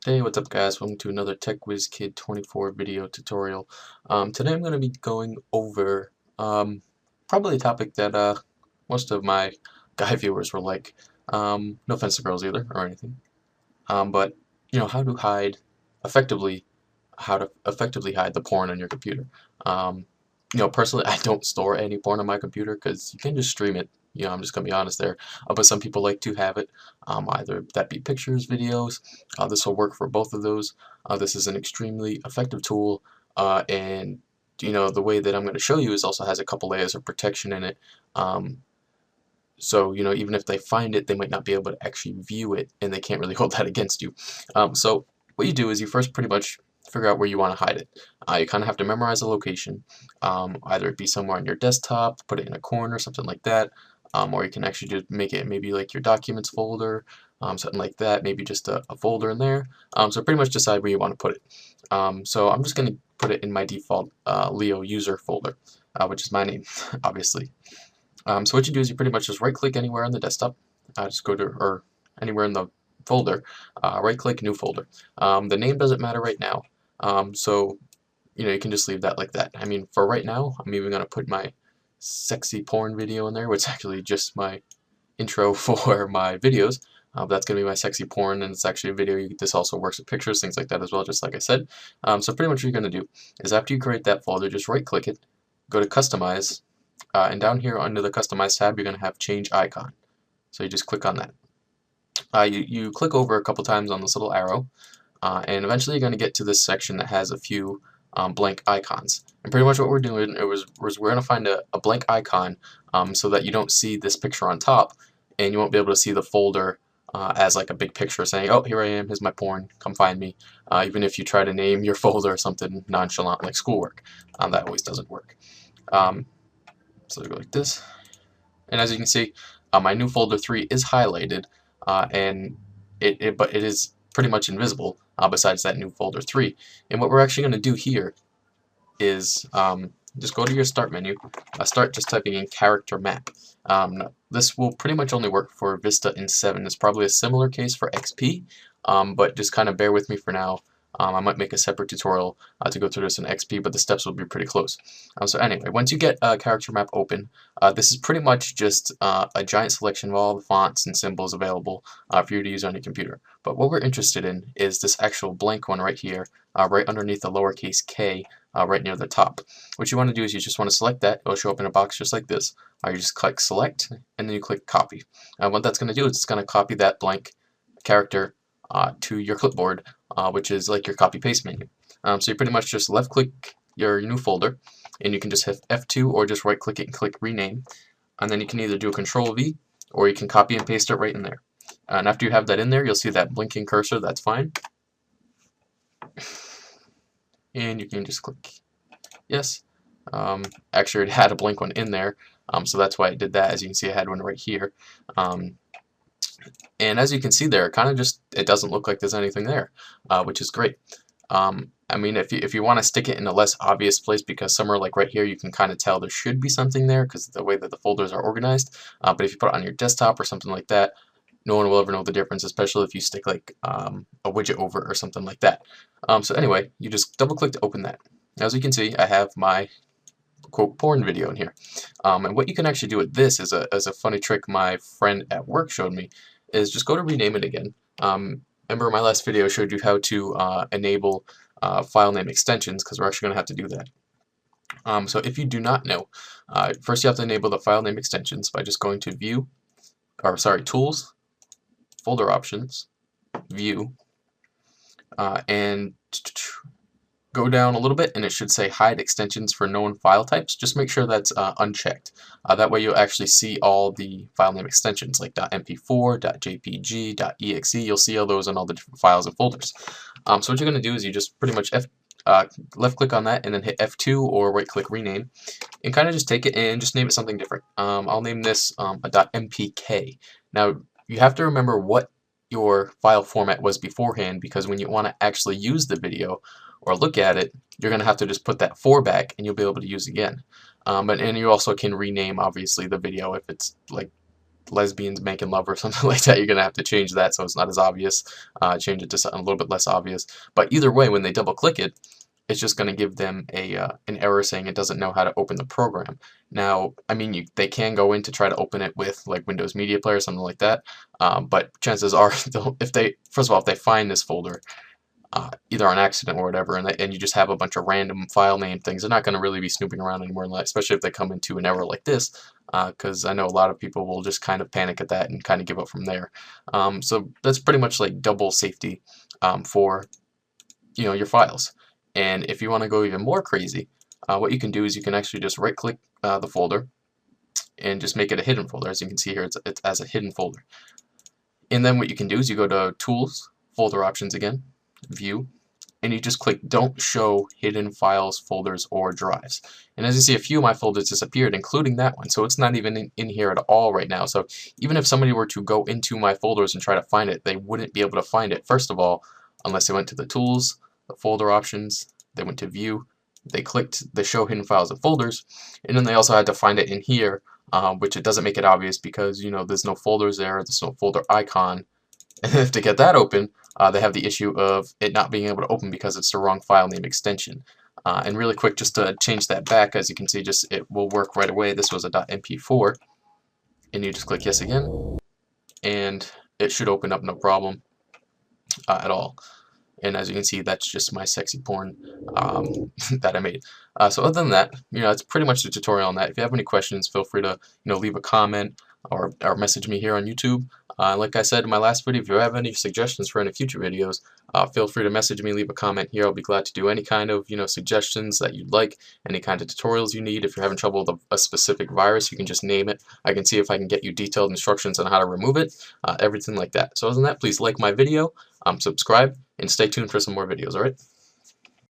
Hey, what's up guys? Welcome to another TechWizKid 24 video tutorial. Today I'm going to be going over probably a topic that most of my guy viewers were like. No offense to girls either or anything. But how to hide effectively, how to effectively hide the porn on your computer. Um, personally, I don't store any porn on my computer because you can just stream it. I'm just gonna be honest there. But some people like to have it, either that be pictures, videos. This will work for both of those. This is an extremely effective tool, and the way that I'm going to show you is also has a couple layers of protection in it. Um, so even if they find it, they might not be able to actually view it, and they can't really hold that against you. So what you do is you first pretty much figure out where you want to hide it. You kind of have to memorize a location, either it be somewhere on your desktop, put it in a corner, something like that, or you can actually just make it maybe like your documents folder, something like that, maybe just a folder in there. So pretty much decide where you want to put it. So I'm just going to put it in my default Leo user folder, which is my name, obviously. So what you do is you pretty much just right click anywhere on the desktop, just go to, or anywhere in the folder, right click new folder. The name doesn't matter right now, so you can just leave that like that. I mean, for right now, I'm even going to put my sexy porn video in there, which is actually just my intro for my videos. That's going to be my sexy porn, and it's actually a video. This also works with pictures, things like that as well, just like I said. So pretty much what you're going to do is after you create that folder, just right click it, go to customize, and down here under the Customize tab, you're going to have Change Icon. So you just click on that. You click over a couple times on this little arrow, and eventually you're going to get to this section that has a few blank icons. And pretty much what we're doing was we're going to find a blank icon so that you don't see this picture on top, and you won't be able to see the folder as like a big picture saying, oh, here I am, here's my porn, come find me. Even if you try to name your folder something nonchalant like schoolwork, that always doesn't work. So go like this. And as you can see, my new folder 3 is highlighted, and but it is pretty much invisible besides that new folder 3. And what we're actually going to do here is just go to your start menu, start just typing in character map. This will pretty much only work for Vista and 7. It's probably a similar case for XP, but just kind of bear with me for now. I might make a separate tutorial to go through this in XP, but the steps will be pretty close. So anyway, once you get a character map open, this is pretty much just a giant selection of all the fonts and symbols available for you to use on your computer. But what we're interested in is this actual blank one right here, right underneath the lowercase k, right near the top. What you want to do is you just want to select that. It'll show up in a box just like this. You just click select, and then you click copy. What that's going to do is it's going to copy that blank character to your clipboard, which is like your copy paste menu. So you pretty much just left click your new folder, and you can just hit F2 or just right click it and click rename, and then you can either do a Control V or you can copy and paste it right in there. And after you have that in there, you'll see that blinking cursor. That's fine, and you can just click yes. Actually, it had a blank one in there, so that's why it did that. As you can see, I had one right here. And as you can see there, it doesn't look like there's anything there, which is great. I mean, if you want to stick it in a less obvious place, because somewhere like right here, you can kind of tell there should be something there because of the way that the folders are organized. But if you put it on your desktop or something like that, no one will ever know the difference, especially if you stick like a widget over or something like that. So anyway, you just double click to open that. As you can see, I have my quote porn video in here. And what you can actually do with this is a funny trick my friend at work showed me, is just go to rename it again. Remember my last video showed you how to enable file name extensions, because we're actually going to have to do that. So if you do not know, first you have to enable the file name extensions by just going to View, or sorry, Tools, Folder Options, View, and go down a little bit, and it should say Hide Extensions for Known File Types. Just make sure that's unchecked. That way you'll actually see all the file name extensions like .mp4, .jpg, .exe. You'll see all those in all the different files and folders. So what you're going to do is you just pretty much left click on that and then hit F2 or right click rename, and kind of just take it and just name it something different. I'll name this a .mpk. Now you have to remember what your file format was beforehand, because when you want to actually use the video or look at it, you're going to have to just put that 4 back and you'll be able to use it again. And you also can rename, obviously, the video if it's like lesbians making love or something like that, you're gonna have to change that so it's not as obvious. Change it to something a little bit less obvious. But either way, when they double click it, it's just going to give them an error saying it doesn't know how to open the program. Now, I mean, they can go in to try to open it with like Windows Media Player or something like that, but chances are, if they, first of all, if they find this folder, either on accident or whatever, and you just have a bunch of random file name things, they're not going to really be snooping around anymore, especially if they come into an error like this, because I know a lot of people will just kind of panic at that and kind of give up from there. So that's pretty much like double safety for your files. And if you want to go even more crazy, what you can do is you can actually just right click the folder and just make it a hidden folder. As you can see here, it's as a hidden folder. And then what you can do is you go to Tools, Folder Options again, View, and you just click Don't Show Hidden Files, Folders, or Drives. And as you see, a few of my folders disappeared, including that one, so it's not even in here at all right now. So even if somebody were to go into my folders and try to find it, they wouldn't be able to find it, first of all, unless they went to the Tools, the Folder Options, they went to View, they clicked the Show Hidden Files and Folders, and then they also had to find it in here, which it doesn't make it obvious because, there's no folders there's no folder icon. And if to get that open, they have the issue of it not being able to open because it's the wrong file name extension. And really quick, just to change that back, as you can see, it will work right away. This was a .mp4, and you just click yes again, and it should open up no problem at all. And as you can see, that's just my sexy porn that I made. So other than that, that's pretty much the tutorial on that. If you have any questions, feel free to leave a comment or message me here on YouTube. Like I said in my last video, if you have any suggestions for any future videos, feel free to message me, leave a comment here. I'll be glad to do any kind of suggestions that you'd like, any kind of tutorials you need. If you're having trouble with a specific virus, you can just name it. I can see if I can get you detailed instructions on how to remove it, everything like that. So other than that, please like my video, subscribe, and stay tuned for some more videos, alright?